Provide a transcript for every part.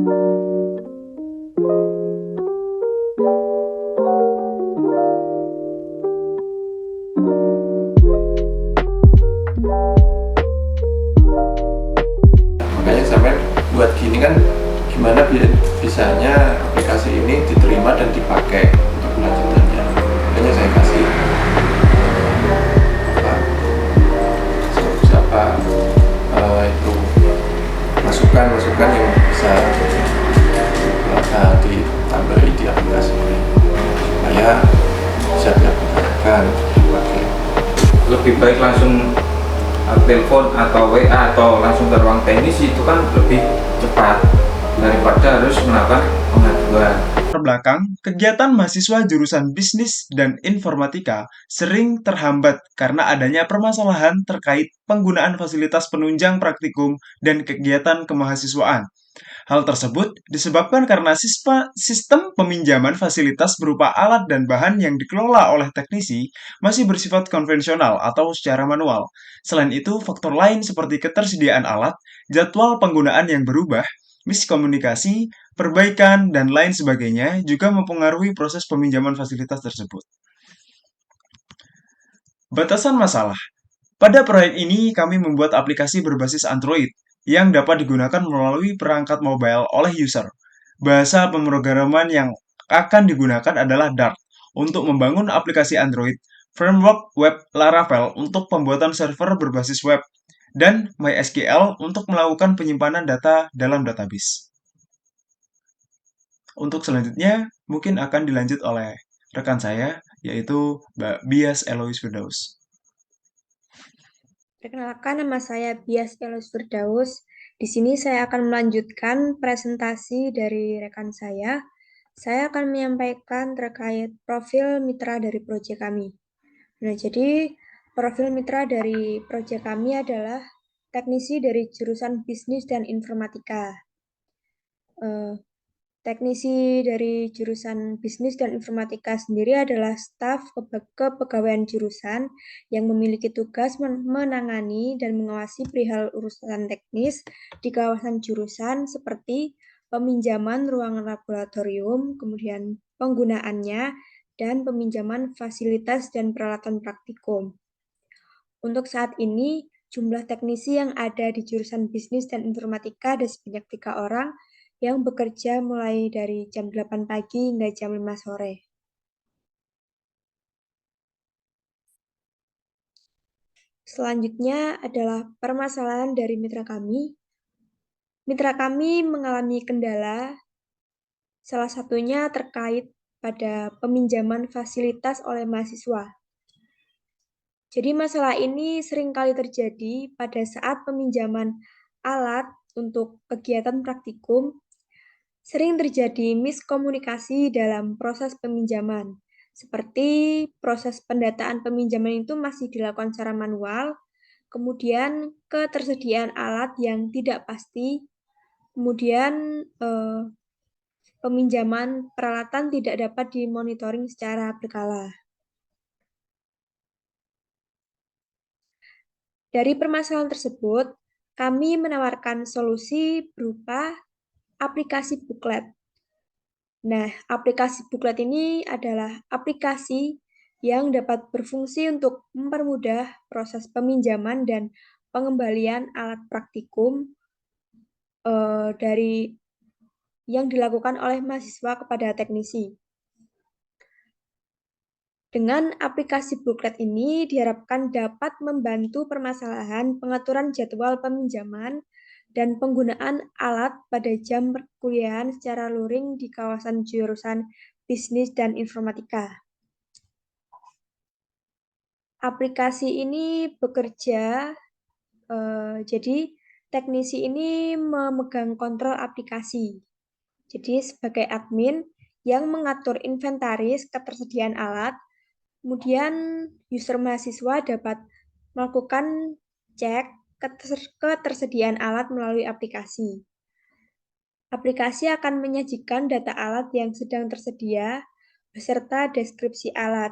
Makanya sampai buat gini kan, gimana bisanya aplikasi ini diterima dan dipakai untuk kelanjutannya. Makanya saya kasih itu masukan yang bisa ditambahi di aplikasi ini supaya bisa diaplikasikan dipakai. Lebih baik langsung telepon atau WA atau langsung ke ruang teknis, itu kan lebih cepat daripada harus melakukan pengaduan. Terbelakang, kegiatan mahasiswa jurusan Bisnis dan Informatika sering terhambat karena adanya permasalahan terkait penggunaan fasilitas penunjang praktikum dan kegiatan kemahasiswaan. Hal tersebut disebabkan karena sistem peminjaman fasilitas berupa alat dan bahan yang dikelola oleh teknisi masih bersifat konvensional atau secara manual. Selain itu, faktor lain seperti ketersediaan alat, jadwal penggunaan yang berubah, miskomunikasi, perbaikan, dan lain sebagainya juga mempengaruhi proses peminjaman fasilitas tersebut. Batasan masalah. Pada proyek ini, kami membuat aplikasi berbasis Android yang dapat digunakan melalui perangkat mobile oleh user. Bahasa pemrograman yang akan digunakan adalah Dart untuk membangun aplikasi Android, framework web Laravel untuk pembuatan server berbasis web, dan MySQL untuk melakukan penyimpanan data dalam database. Untuk selanjutnya, mungkin akan dilanjut oleh rekan saya, yaitu Mbak Bias Elois Firdaus. Perkenalkan, nama saya Bias Elois Firdaus. Di sini saya akan melanjutkan presentasi dari rekan saya. Saya akan menyampaikan terkait profil mitra dari proyek kami. Nah, jadi profil mitra dari proyek kami adalah teknisi dari jurusan Bisnis dan Informatika. Teknisi dari jurusan Bisnis dan Informatika sendiri adalah staf kepegawaian jurusan yang memiliki tugas menangani dan mengawasi perihal urusan teknis di kawasan jurusan seperti peminjaman ruangan laboratorium, kemudian penggunaannya, dan peminjaman fasilitas dan peralatan praktikum. Untuk saat ini, jumlah teknisi yang ada di jurusan Bisnis dan Informatika ada sebanyak 3 orang yang bekerja mulai dari jam 8 pagi hingga jam 5 sore. Selanjutnya adalah permasalahan dari mitra kami. Mitra kami mengalami kendala, salah satunya terkait pada peminjaman fasilitas oleh mahasiswa. Jadi masalah ini seringkali terjadi pada saat peminjaman alat untuk kegiatan praktikum. Sering terjadi miskomunikasi dalam proses peminjaman, seperti proses pendataan peminjaman itu masih dilakukan secara manual, kemudian ketersediaan alat yang tidak pasti, kemudian peminjaman peralatan tidak dapat dimonitoring secara berkala. Dari permasalahan tersebut, kami menawarkan solusi berupa aplikasi buklet. Nah, aplikasi buklet ini adalah aplikasi yang dapat berfungsi untuk mempermudah proses peminjaman dan pengembalian alat praktikum dari yang dilakukan oleh mahasiswa kepada teknisi. Dengan aplikasi buklet ini diharapkan dapat membantu permasalahan pengaturan jadwal peminjaman dan penggunaan alat pada jam perkuliahan secara luring di kawasan jurusan Bisnis dan Informatika. Aplikasi ini bekerja, jadi teknisi ini memegang kontrol aplikasi. Jadi sebagai admin yang mengatur inventaris ketersediaan alat, kemudian user mahasiswa dapat melakukan cek ketersediaan alat melalui aplikasi. Aplikasi akan menyajikan data alat yang sedang tersedia beserta deskripsi alat,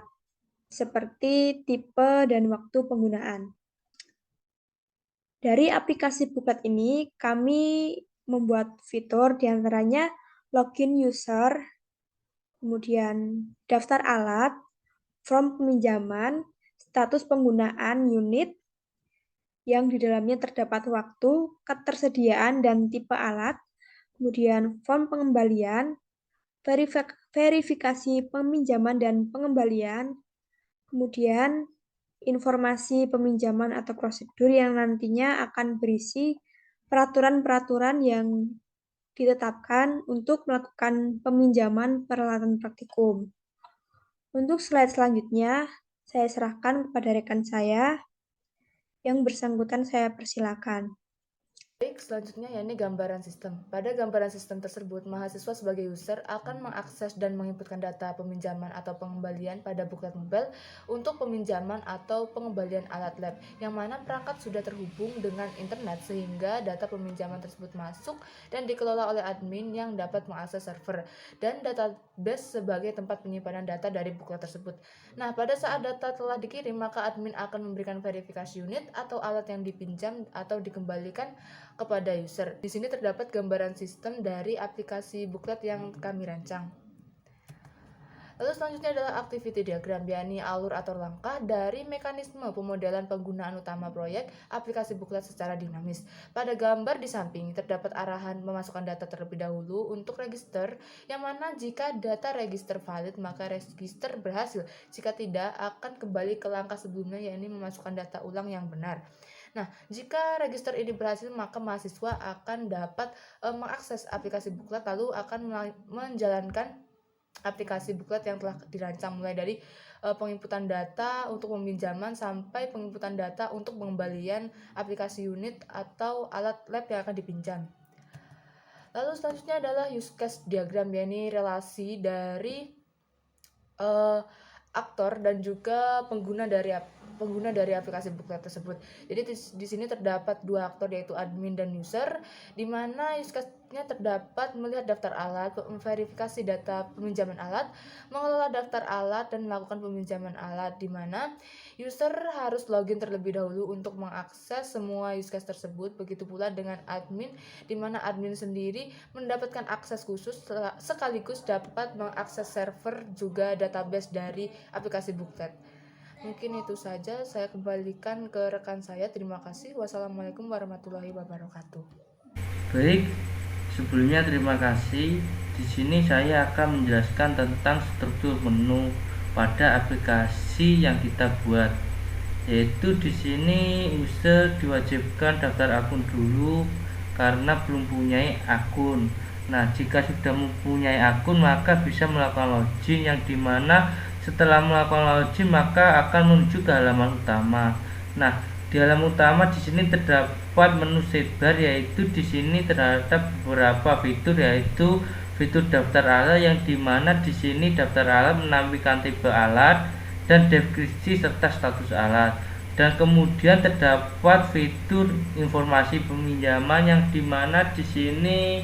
seperti tipe dan waktu penggunaan. Dari aplikasi buklet ini, kami membuat fitur diantaranya login user, kemudian daftar alat, form peminjaman, status penggunaan unit yang di dalamnya terdapat waktu, ketersediaan, dan tipe alat, kemudian form pengembalian, verifikasi peminjaman dan pengembalian, kemudian informasi peminjaman atau prosedur yang nantinya akan berisi peraturan-peraturan yang ditetapkan untuk melakukan peminjaman peralatan praktikum. Untuk slide selanjutnya, saya serahkan kepada rekan saya. Yang bersangkutan saya persilakan. Baik, selanjutnya yakni gambaran sistem. Pada gambaran sistem tersebut, mahasiswa sebagai user akan mengakses dan menginputkan data peminjaman atau pengembalian pada buklet mobile untuk peminjaman atau pengembalian alat lab, yang mana perangkat sudah terhubung dengan internet sehingga data peminjaman tersebut masuk dan dikelola oleh admin yang dapat mengakses server dan database sebagai tempat penyimpanan data dari buklet tersebut. Nah, pada saat data telah dikirim, maka admin akan memberikan verifikasi unit atau alat yang dipinjam atau dikembalikan kepada user. Di sini terdapat gambaran sistem dari aplikasi buklet yang kami rancang. Lalu selanjutnya adalah activity diagram, yakni alur atau langkah dari mekanisme pemodelan penggunaan utama proyek aplikasi buklet secara dinamis. Pada gambar di samping terdapat arahan memasukkan data terlebih dahulu untuk register, yang mana jika data register valid maka register berhasil, jika tidak akan kembali ke langkah sebelumnya, yakni memasukkan data ulang yang benar. Nah, jika register ini berhasil, maka mahasiswa akan dapat mengakses aplikasi buklet, lalu akan menjalankan aplikasi buklet yang telah dirancang, mulai dari penginputan data untuk peminjaman sampai penginputan data untuk pengembalian aplikasi unit atau alat lab yang akan dipinjam. Lalu selanjutnya adalah use case diagram, yakni relasi dari aktor dan juga pengguna dari aplikasi buklet tersebut. Jadi di sini terdapat dua aktor, yaitu admin dan user, di mana use case-nya terdapat melihat daftar alat, memverifikasi data peminjaman alat, mengelola daftar alat, dan melakukan peminjaman alat, di mana user harus login terlebih dahulu untuk mengakses semua use case tersebut. Begitu pula dengan admin, di mana admin sendiri mendapatkan akses khusus sekaligus dapat mengakses server juga database dari aplikasi buklet. Mungkin itu saja, saya kembalikan ke rekan saya. Terima kasih. Wassalamualaikum warahmatullahi wabarakatuh. Baik, sebelumnya terima kasih. Di sini saya akan menjelaskan tentang struktur menu pada aplikasi yang kita buat. Yaitu di sini user diwajibkan daftar akun dulu karena belum punya akun. Nah, jika sudah mempunyai akun maka bisa melakukan login, yang dimana setelah melakukan login maka akan menuju ke halaman utama. Nah, di halaman utama di sini terdapat menu sidebar, yaitu di sini terdapat beberapa fitur, yaitu fitur daftar alat, yang dimana di sini daftar alat menampilkan tipe alat dan deskripsi serta status alat. Dan kemudian terdapat fitur informasi peminjaman, yang dimana di sini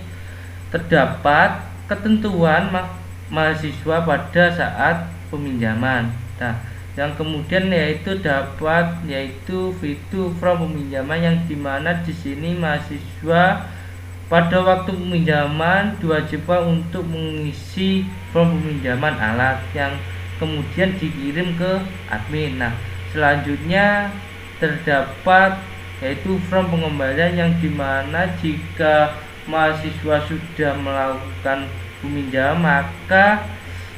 terdapat ketentuan mahasiswa pada saat peminjaman. Nah, yang kemudian yaitu fitur from peminjaman, yang dimana di sini mahasiswa pada waktu peminjaman diwajibkan untuk mengisi from peminjaman alat yang kemudian dikirim ke admin. Nah, selanjutnya terdapat yaitu from pengembalian, yang dimana jika mahasiswa sudah melakukan peminjaman maka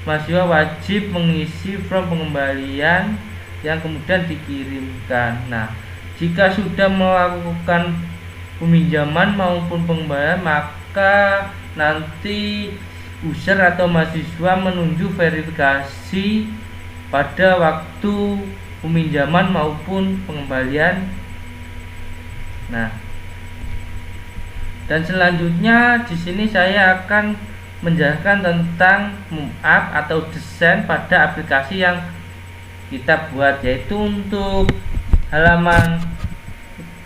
mahasiswa wajib mengisi form pengembalian yang kemudian dikirimkan. Nah, jika sudah melakukan peminjaman maupun pengembalian maka nanti user atau mahasiswa menunjuk verifikasi pada waktu peminjaman maupun pengembalian. Nah, dan selanjutnya di sini saya akan menjelaskan tentang mockup atau desain pada aplikasi yang kita buat, yaitu untuk halaman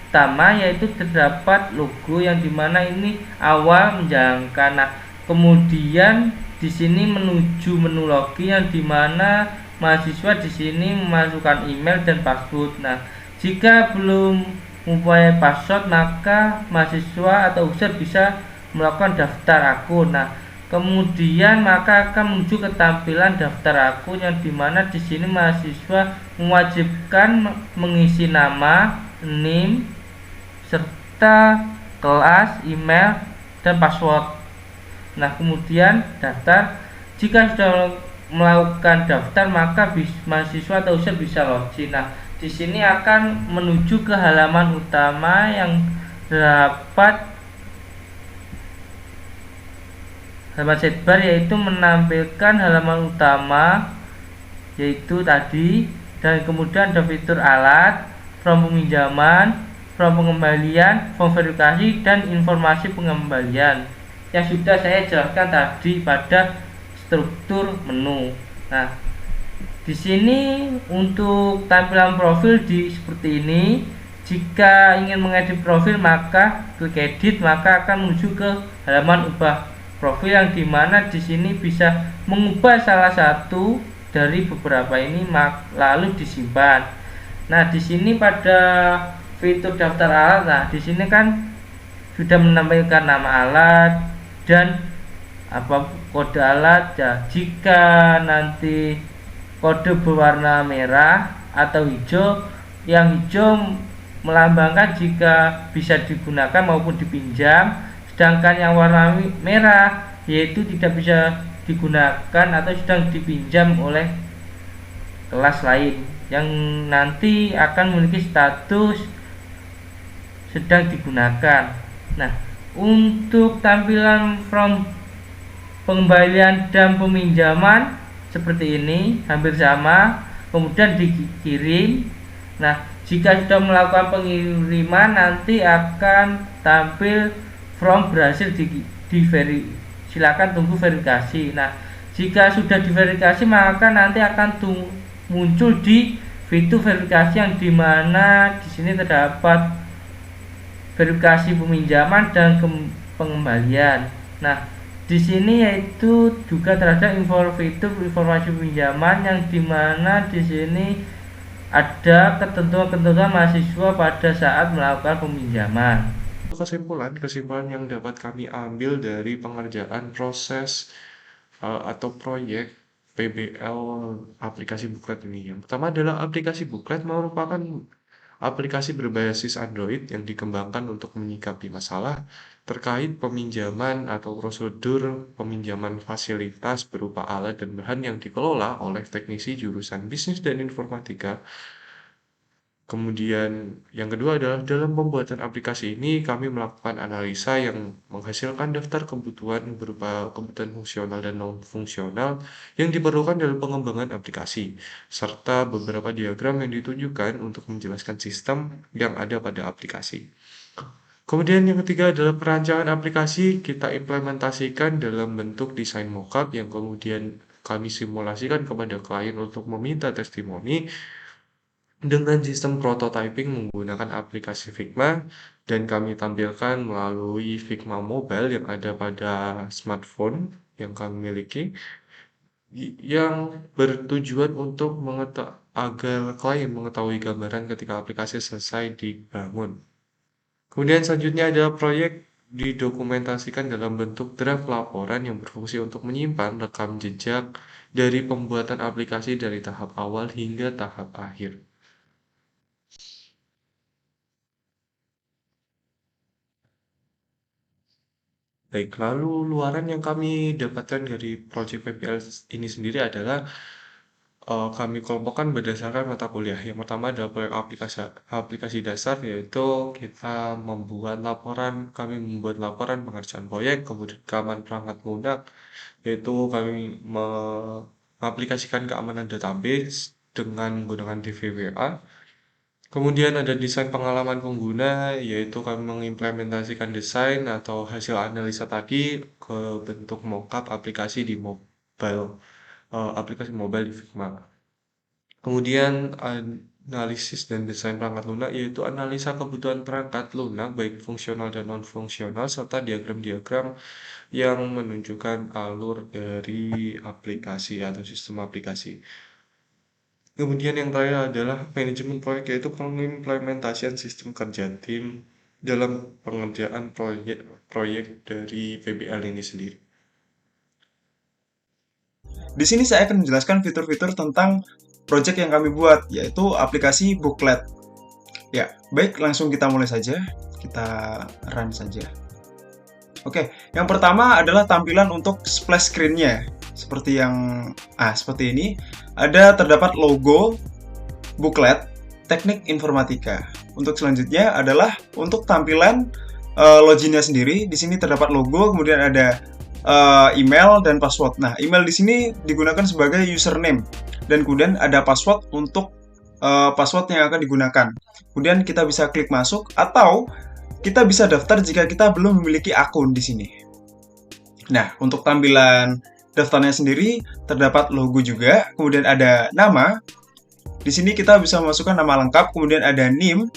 utama yaitu terdapat logo, yang dimana ini awal menjalankan. Nah, kemudian di sini menuju menu login, yang dimana mahasiswa di sini memasukkan email dan password. Nah, jika belum mempunyai password maka mahasiswa atau user bisa melakukan daftar akun. Nah, kemudian maka akan menuju ke tampilan daftar akun yang dimana di sini mahasiswa mewajibkan mengisi nama, NIM, serta kelas, email, dan password. Nah, kemudian daftar. Jika sudah melakukan daftar, maka mahasiswa atau user bisa login. Nah, di sini akan menuju ke halaman utama yang dapat halaman sidebar, yaitu menampilkan halaman utama yaitu tadi, dan kemudian ada fitur alat, form peminjaman, form pengembalian, form verifikasi, dan informasi pengembalian yang sudah saya jelaskan tadi pada struktur menu. Nah, di sini untuk tampilan profil seperti ini. Jika ingin mengedit profil, maka klik edit, maka akan menuju ke halaman ubah profil yang dimana di sini bisa mengubah salah satu dari beberapa ini lalu disimpan. Nah, di sini pada fitur daftar alat, nah di sini kan sudah menampilkan nama alat dan kode alat ya. Jika nanti kode berwarna merah atau hijau, yang hijau melambangkan jika bisa digunakan maupun dipinjam, sedangkan yang warna merah yaitu tidak bisa digunakan atau sedang dipinjam oleh kelas lain yang nanti akan memiliki status sedang digunakan. Nah, untuk tampilan from pengembalian dan peminjaman seperti ini hampir sama, kemudian dikirim. Nah, jika sudah melakukan pengiriman, nanti akan tampil from berhasil silakan tunggu verifikasi. Nah, jika sudah diverifikasi, maka nanti akan muncul di fitur verifikasi yang dimana di sini terdapat verifikasi peminjaman dan pengembalian. Nah, di sini yaitu juga terhadap fitur informasi peminjaman yang dimana di sini ada ketentuan-ketentuan mahasiswa pada saat melakukan peminjaman. Kesimpulan yang dapat kami ambil dari pengerjaan proses atau proyek PBL aplikasi Booklet ini. Yang pertama adalah aplikasi Booklet merupakan aplikasi berbasis Android yang dikembangkan untuk menyikapi masalah terkait peminjaman atau prosedur peminjaman fasilitas berupa alat dan bahan yang dikelola oleh teknisi jurusan Bisnis dan Informatika. Kemudian yang kedua adalah dalam pembuatan aplikasi ini kami melakukan analisa yang menghasilkan daftar kebutuhan berupa kebutuhan fungsional dan non-fungsional yang diperlukan dalam pengembangan aplikasi, serta beberapa diagram yang ditunjukkan untuk menjelaskan sistem yang ada pada aplikasi. Kemudian yang ketiga adalah perancangan aplikasi kita implementasikan dalam bentuk desain mockup yang kemudian kami simulasikan kepada klien untuk meminta testimoni dengan sistem prototyping menggunakan aplikasi Figma, dan kami tampilkan melalui Figma Mobile yang ada pada smartphone yang kami miliki, yang bertujuan untuk agar klien mengetahui gambaran ketika aplikasi selesai dibangun. Kemudian selanjutnya adalah proyek didokumentasikan dalam bentuk draft laporan yang berfungsi untuk menyimpan rekam jejak dari pembuatan aplikasi dari tahap awal hingga tahap akhir. Baik, lalu luaran yang kami dapatkan dari proyek PPL ini sendiri adalah kami kelompokkan berdasarkan mata kuliah. Yang pertama adalah proyek aplikasi dasar, yaitu kami membuat laporan pengerjaan proyek, kemudian keamanan perangkat lunak, yaitu kami mengaplikasikan keamanan database dengan menggunakan DVWA. Kemudian ada desain pengalaman pengguna, yaitu kami mengimplementasikan desain atau hasil analisa tadi ke bentuk mockup aplikasi aplikasi mobile di Figma. Kemudian analisis dan desain perangkat lunak, yaitu analisa kebutuhan perangkat lunak baik fungsional dan non-fungsional, serta diagram-diagram yang menunjukkan alur dari aplikasi atau sistem aplikasi. Kemudian yang terakhir adalah manajemen proyek, yaitu pengimplementasian sistem kerja tim dalam pengerjaan proyek dari PBL ini sendiri. Di sini saya akan menjelaskan fitur-fitur tentang project yang kami buat, yaitu aplikasi booklet. Ya, baik, langsung kita mulai saja. Kita run saja. Oke, yang pertama adalah tampilan untuk splash screen-nya. Seperti ini. Terdapat logo booklet teknik informatika. Untuk selanjutnya adalah untuk tampilan loginnya sendiri. Di sini terdapat logo, kemudian ada email dan password. Nah, email di sini digunakan sebagai username dan kemudian ada password untuk password yang akan digunakan. Kemudian kita bisa klik masuk atau kita bisa daftar jika kita belum memiliki akun di sini. Nah, untuk tampilan daftarnya sendiri terdapat logo juga, kemudian ada nama. Di sini kita bisa memasukkan nama lengkap, kemudian ada name,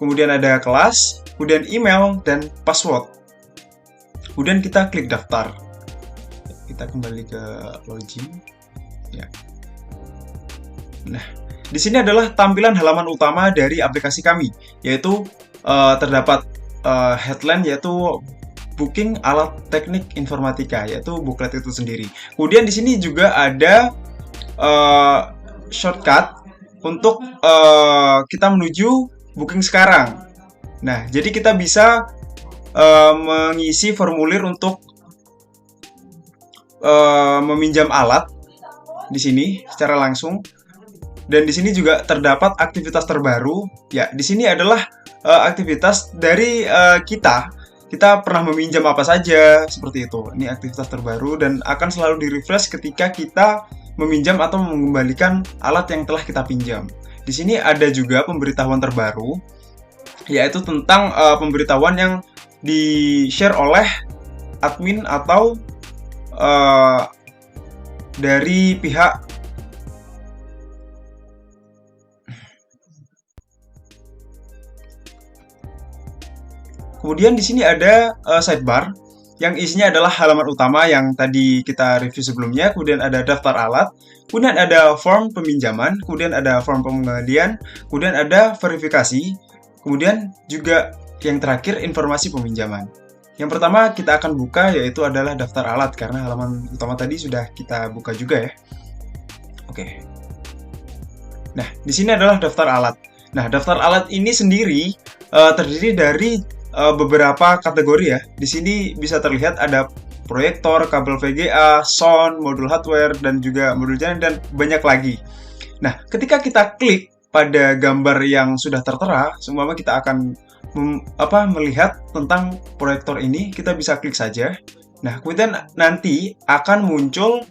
kemudian ada kelas, kemudian email, dan password. Kemudian kita klik daftar. Kita kembali ke login. Ya. Nah, di sini adalah tampilan halaman utama dari aplikasi kami, yaitu terdapat headline, yaitu booking alat teknik informatika, yaitu booklet itu sendiri. Kemudian di sini juga ada shortcut untuk kita menuju booking sekarang. Nah, jadi kita bisa mengisi formulir untuk meminjam alat di sini secara langsung. Dan di sini juga terdapat aktivitas terbaru. Ya, di sini adalah aktivitas dari kita. Kita pernah meminjam apa saja, seperti itu. Ini aktivitas terbaru dan akan selalu di-refresh ketika kita meminjam atau mengembalikan alat yang telah kita pinjam. Di sini ada juga pemberitahuan terbaru, yaitu tentang pemberitahuan yang di-share oleh admin atau dari pihak Kemudian di sini ada sidebar yang isinya adalah halaman utama yang tadi kita review sebelumnya, kemudian ada daftar alat, kemudian ada form peminjaman, kemudian ada form pengembalian, kemudian ada verifikasi, kemudian juga yang terakhir informasi peminjaman. Yang pertama kita akan buka yaitu adalah daftar alat karena halaman utama tadi sudah kita buka juga ya. Oke. Nah, di sini adalah daftar alat. Nah, daftar alat ini sendiri terdiri dari beberapa kategori ya. Di sini bisa terlihat ada proyektor, kabel VGA, sound, modul hardware, dan juga modul jaringan, dan banyak lagi. Nah, ketika kita klik pada gambar yang sudah tertera, seumpama kita akan melihat tentang proyektor ini, kita bisa klik saja. Nah, kemudian nanti akan muncul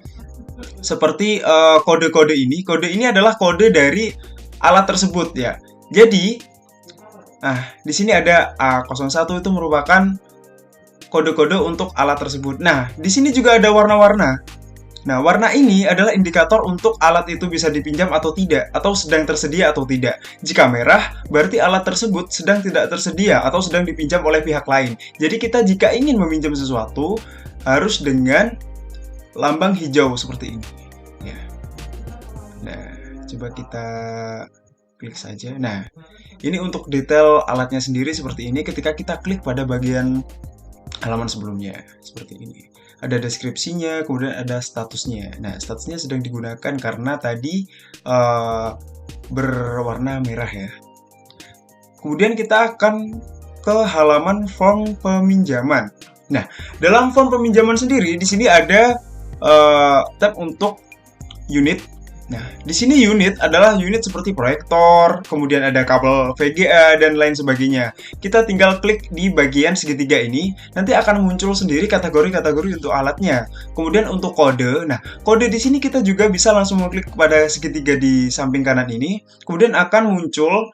seperti kode-kode ini. Kode ini adalah kode dari alat tersebut ya. Jadi di sini ada A01 itu merupakan kode-kode untuk alat tersebut. Nah, di sini juga ada warna-warna. Nah, warna ini adalah indikator untuk alat itu bisa dipinjam atau tidak, atau sedang tersedia atau tidak. Jika merah, berarti alat tersebut sedang tidak tersedia atau sedang dipinjam oleh pihak lain. Jadi kita jika ingin meminjam sesuatu, harus dengan lambang hijau seperti ini. Ya. Nah, coba kita klik saja. Nah, ini untuk detail alatnya sendiri seperti ini ketika kita klik pada bagian halaman sebelumnya. Seperti ini. Ada deskripsinya, kemudian ada statusnya. Nah, statusnya sedang digunakan karena tadi berwarna merah ya. Kemudian kita akan ke halaman form peminjaman. Nah, dalam form peminjaman sendiri, di sini ada tab untuk unit. Nah, di sini unit adalah unit seperti proyektor, kemudian ada kabel VGA, dan lain sebagainya. Kita tinggal klik di bagian segitiga ini, nanti akan muncul sendiri kategori-kategori untuk alatnya. Kemudian untuk kode, nah kode di sini kita juga bisa langsung mengklik pada segitiga di samping kanan ini, kemudian akan muncul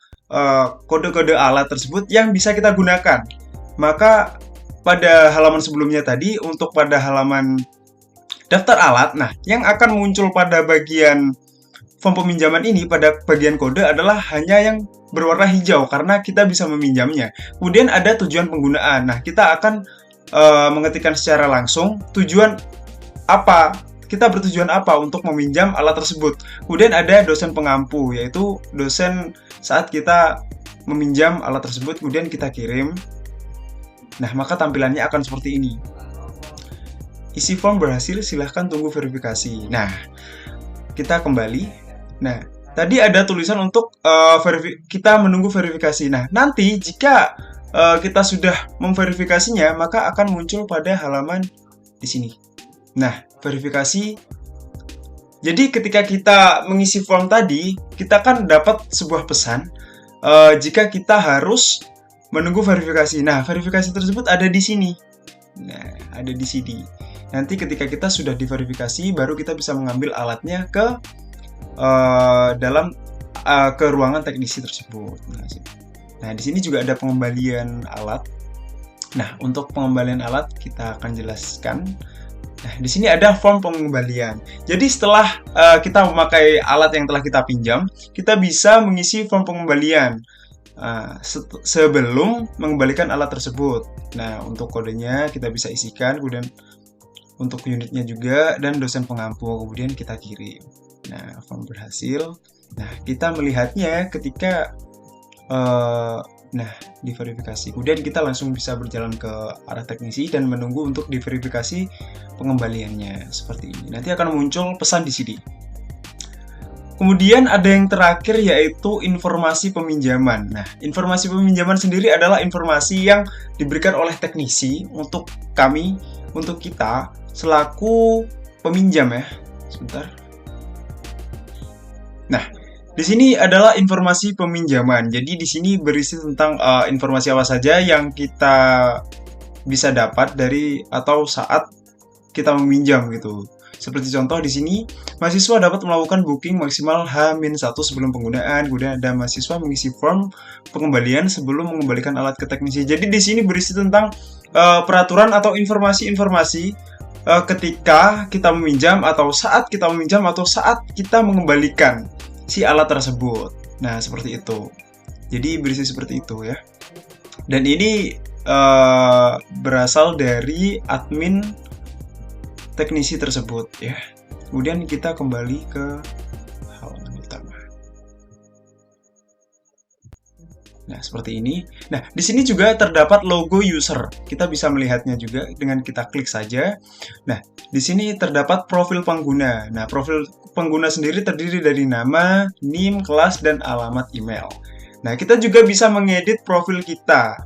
kode-kode alat tersebut yang bisa kita gunakan. Maka pada halaman sebelumnya tadi, untuk pada halaman daftar alat, nah yang akan muncul pada bagian form peminjaman ini pada bagian kode adalah hanya yang berwarna hijau karena kita bisa meminjamnya. Kemudian ada tujuan penggunaan. Nah, kita akan mengetikkan secara langsung tujuan apa, kita bertujuan apa untuk meminjam alat tersebut. Kemudian ada dosen pengampu, yaitu dosen saat kita meminjam alat tersebut, kemudian kita kirim. Nah, maka tampilannya akan seperti ini. Isi form berhasil, silahkan tunggu verifikasi. Nah, kita kembali. Nah, tadi ada tulisan untuk kita menunggu verifikasi. Nah, nanti jika kita sudah memverifikasinya, maka akan muncul pada halaman di sini. Nah, verifikasi. Jadi ketika kita mengisi form tadi, kita kan dapat sebuah pesan jika kita harus menunggu verifikasi. Nah, verifikasi tersebut ada di sini. Nah, ada di sini. Nanti ketika kita sudah diverifikasi, baru kita bisa mengambil alatnya ke ke ruangan teknisi tersebut. Nah, di sini juga ada pengembalian alat. Nah, untuk pengembalian alat kita akan jelaskan. Nah, di sini ada form pengembalian. Jadi setelah kita memakai alat yang telah kita pinjam, kita bisa mengisi form pengembalian sebelum mengembalikan alat tersebut. Nah, untuk kodenya kita bisa isikan, kemudian untuk unitnya juga, dan dosen pengampu, kemudian kita kirim. Nah, form berhasil. Nah, kita melihatnya ketika diverifikasi. Kemudian kita langsung bisa berjalan ke arah teknisi dan menunggu untuk diverifikasi pengembaliannya seperti ini. Nanti akan muncul pesan di sini. Kemudian ada yang terakhir yaitu informasi peminjaman. Nah, informasi peminjaman sendiri adalah informasi yang diberikan oleh teknisi untuk kami, untuk kita selaku peminjam ya. Sebentar. Nah, di sini adalah informasi peminjaman. Jadi di sini berisi tentang informasi apa saja yang kita bisa dapat dari atau saat kita meminjam gitu. Seperti contoh di sini, mahasiswa dapat melakukan booking maksimal H-1 sebelum penggunaan. Kemudian ada mahasiswa mengisi form pengembalian sebelum mengembalikan alat ke teknisi. Jadi di sini berisi tentang peraturan atau informasi-informasi ketika kita meminjam atau saat kita meminjam atau saat kita mengembalikan si alat tersebut. Nah, seperti itu. Jadi berisi seperti itu ya. Dan ini berasal dari admin teknisi tersebut ya. Kemudian kita kembali ke halaman utama. Nah, seperti ini. Nah, di sini juga terdapat logo user. Kita bisa melihatnya juga dengan kita klik saja. Nah, di sini terdapat profil pengguna. Nah, profil pengguna sendiri terdiri dari nama, NIM, kelas, dan alamat email. Nah, kita juga bisa mengedit profil kita.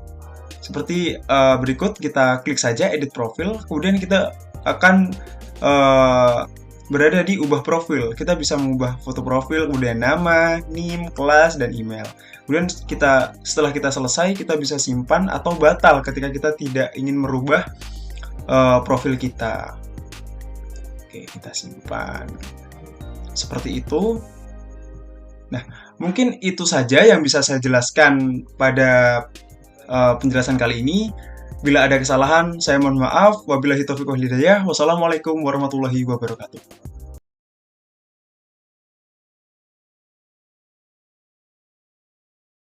Seperti berikut, kita klik saja edit profil, kemudian kita akan berada di ubah profil. Kita bisa mengubah foto profil, kemudian nama, NIM, kelas, dan email. Kemudian setelah kita selesai, kita bisa simpan atau batal ketika kita tidak ingin merubah profil kita. Oke, kita simpan. Seperti itu. Nah, mungkin itu saja yang bisa saya jelaskan pada penjelasan kali ini. Bila ada kesalahan, saya mohon maaf. Wabillahi taufiq wal hidayah. Wassalamualaikum warahmatullahi wabarakatuh.